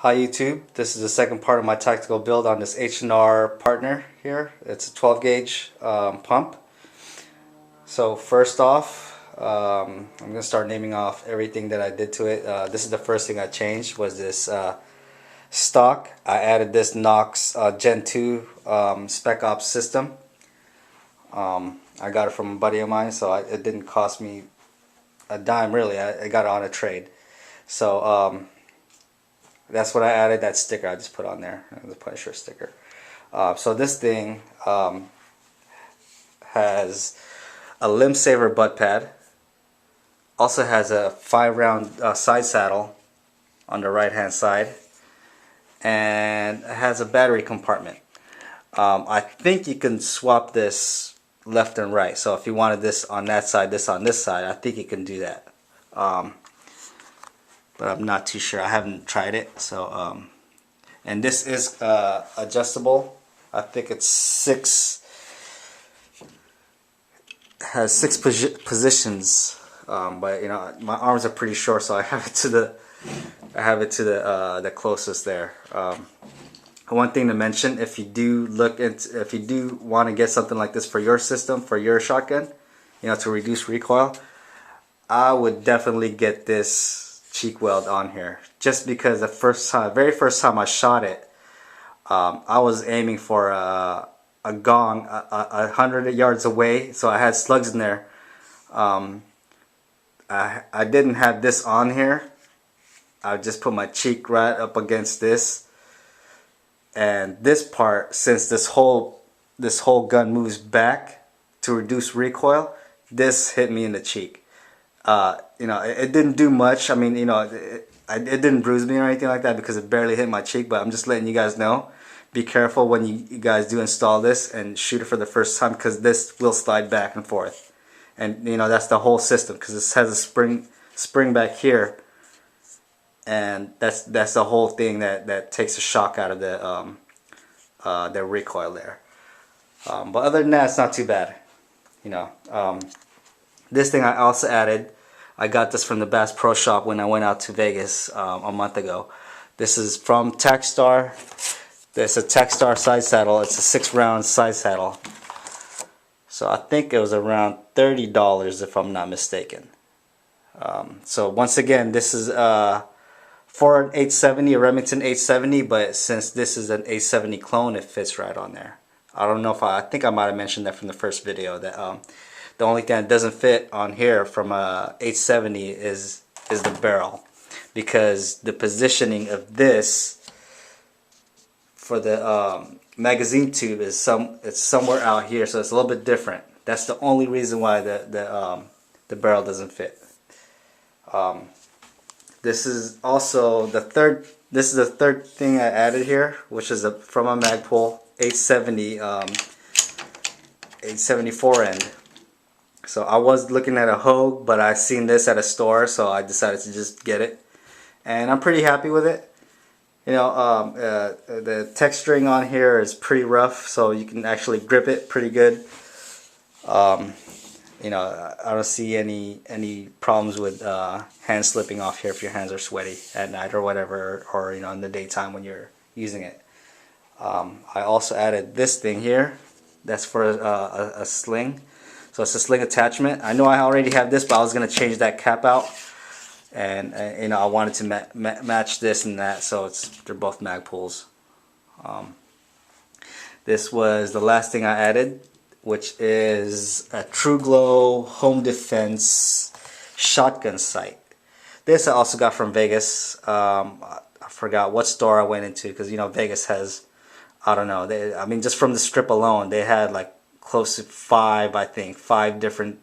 Hi YouTube, this is the second part of my tactical build on this H&R Pardner here. It's a 12 gauge pump. So first off, I'm going to start naming off everything that I did to it. This is the first thing I changed was this stock. I added this Knoxx Gen 2 Spec Ops system. I got it from a buddy of mine, so it didn't cost me a dime really. I got it on a trade. So that's what I added, that sticker I just put on there, the Punisher sticker. So this thing has a limb saver butt pad, also has a 5-round side saddle on the right hand side, and it has a battery compartment. I think you can swap this left and right, so if you wanted this on that side, this on this side, I think you can do that. But I'm not too sure. I haven't tried it. So, and this is adjustable. I think it's has six positions. But you know, my arms are pretty short, so I have it to the closest there. One thing to mention: if you do want to get something like this for your system, for your shotgun, you know, to reduce recoil, I would definitely get this cheek weld on here, just because the very first time I shot it, I was aiming for a gong 100 yards away, so I had slugs in there. I didn't have this on here. I just put my cheek right up against this, and this part, since this whole gun moves back to reduce recoil, this hit me in the cheek. You know, it didn't do much. I mean, you know, it didn't bruise me or anything like that because it barely hit my cheek, but I'm just letting you guys know. Be careful when you guys do install this and shoot it for the first time, because this will slide back and forth. And, you know, that's the whole system, because this has a spring back here, and that's the whole thing that takes the shock out of the recoil there. But other than that, it's not too bad. You know, this thing I also added. I got this from the Bass Pro Shop when I went out to Vegas a month ago. This is from Tacstar. This is a Tacstar Side Saddle. It's a 6-round side saddle. So I think it was around $30 if I'm not mistaken. So once again, this is for an 870, a Remington 870, but since this is an 870 clone, it fits right on there. I don't know if I think I might have mentioned that from the first video, that the only thing that doesn't fit on here from a 870 is the barrel, because the positioning of this for the magazine tube is it's somewhere out here, so it's a little bit different. That's the only reason why the barrel doesn't fit. This is also the third. This is the third thing I added here, which is from a Magpul 870 874 end. So I was looking at a Hogue, but I seen this at a store, so I decided to just get it, and I'm pretty happy with it. You know, the texturing on here is pretty rough, so you can actually grip it pretty good. You know, I don't see any problems with hand slipping off here if your hands are sweaty at night or whatever, or you know, in the daytime when you're using it. I also added this thing here. That's for a sling. So it's a sling attachment. I know I already have this, but I was going to change that cap out. And you know, I wanted to match this and that, so they're both Magpuls. This was the last thing I added, which is a TruGlo home defense shotgun sight. This I also got from Vegas. I forgot what store I went into, because you know, Vegas has, I don't know, I mean, just from the strip alone, they had like close to 5 different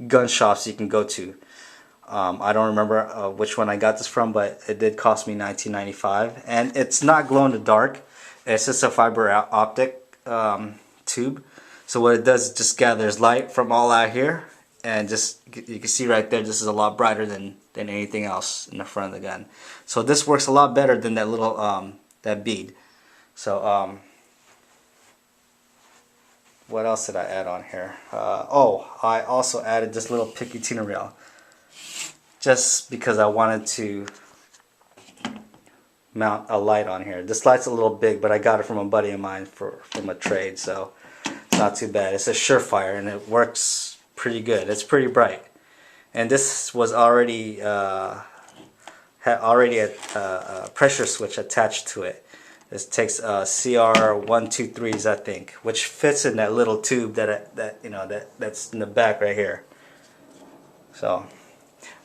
gun shops you can go to. I don't remember which one I got this from, but it did cost me $19.95, and it's not glow in the dark. It's just a fiber optic tube. So what it does is just gathers light from all out here, and just you can see right there, this is a lot brighter than anything else in the front of the gun. So this works a lot better than that little that bead. So what else did I add on here? Oh, I also added this little Picatinny rail, just because I wanted to mount a light on here. This light's a little big, but I got it from a buddy of mine from a trade, so it's not too bad. It's a Surefire and it works pretty good. It's pretty bright. And this was already had already a pressure switch attached to it. This takes CR123s, I think, which fits in that little tube that's in the back right here. So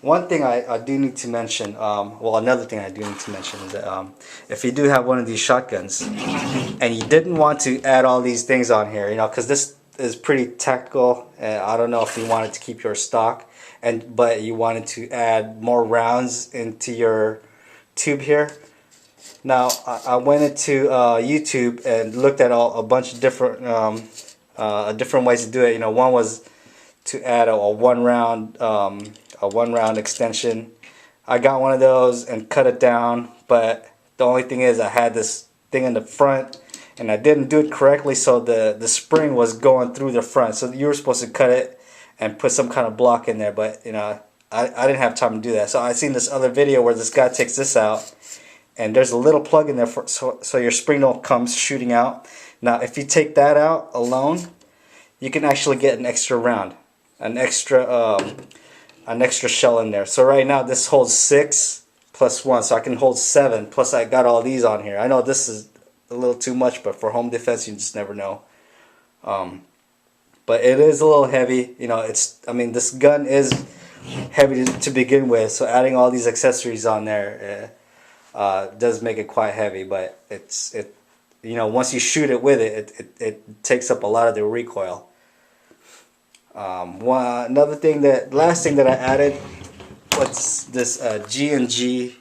one thing I do need to mention, well, another thing I do need to mention is that if you do have one of these shotguns and you didn't want to add all these things on here, because this is pretty tactical, and I don't know if you wanted to keep your stock, but you wanted to add more rounds into your tube here. Now I went into YouTube and looked at a bunch of different different ways to do it. One was to add a one round extension. I got one of those and cut it down, but the only thing is I had this thing in the front and I didn't do it correctly, so the spring was going through the front. So you were supposed to cut it and put some kind of block in there, but I didn't have time to do that. So I seen this other video where this guy takes this out and there's a little plug in there so your spring don't come shooting out. Now if you take that out alone, you can actually get an extra round, an extra shell in there. So right now this holds 6 plus 1, so I can hold 7, plus I got all these on here. I know this is a little too much, but for home defense you just never know. But it is a little heavy. This gun is heavy to begin with, so adding all these accessories on there does make it quite heavy. But once you shoot it with it takes up a lot of the recoil. Last thing that I added was this GG&G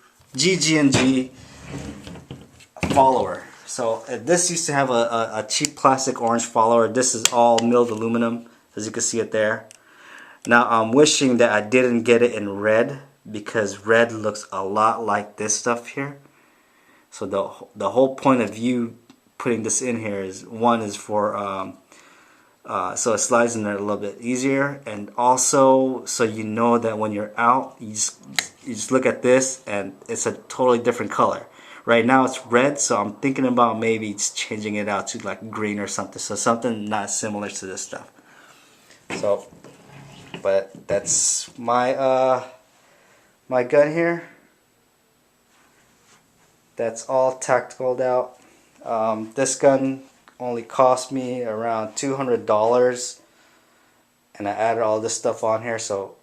follower. So this used to have a cheap plastic orange follower. This is all milled aluminum, as you can see it there. Now I'm wishing that I didn't get it in red, because red looks a lot like this stuff here. So the whole point of you putting this in here is, one is for so it slides in there a little bit easier, and also so you know that when you're out, you just look at this and it's a totally different color. Right now it's red, so I'm thinking about maybe just changing it out to like green or something, so something not similar to this stuff. So, but that's my my gun here. That's all tacticaled out. This gun only cost me around $200, and I added all this stuff on here. So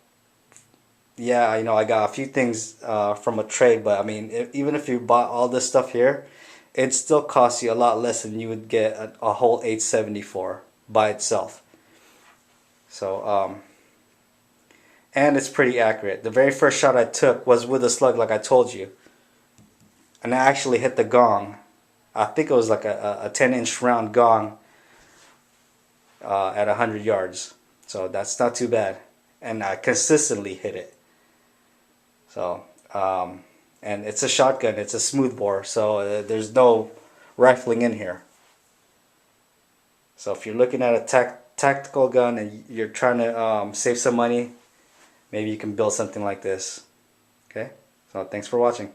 yeah, I got a few things from a trade, but even if you bought all this stuff here, it still costs you a lot less than you would get a whole 870 for by itself. So and it's pretty accurate. The very first shot I took was with a slug, like I told you, and I actually hit the gong. I think it was like a 10-inch round gong at 100 yards. So that's not too bad, and I consistently hit it. So and it's a shotgun, it's a smoothbore, so there's no rifling in here. So if you're looking at a tactical gun and you're trying to save some money, maybe you can build something like this. Okay, so thanks for watching.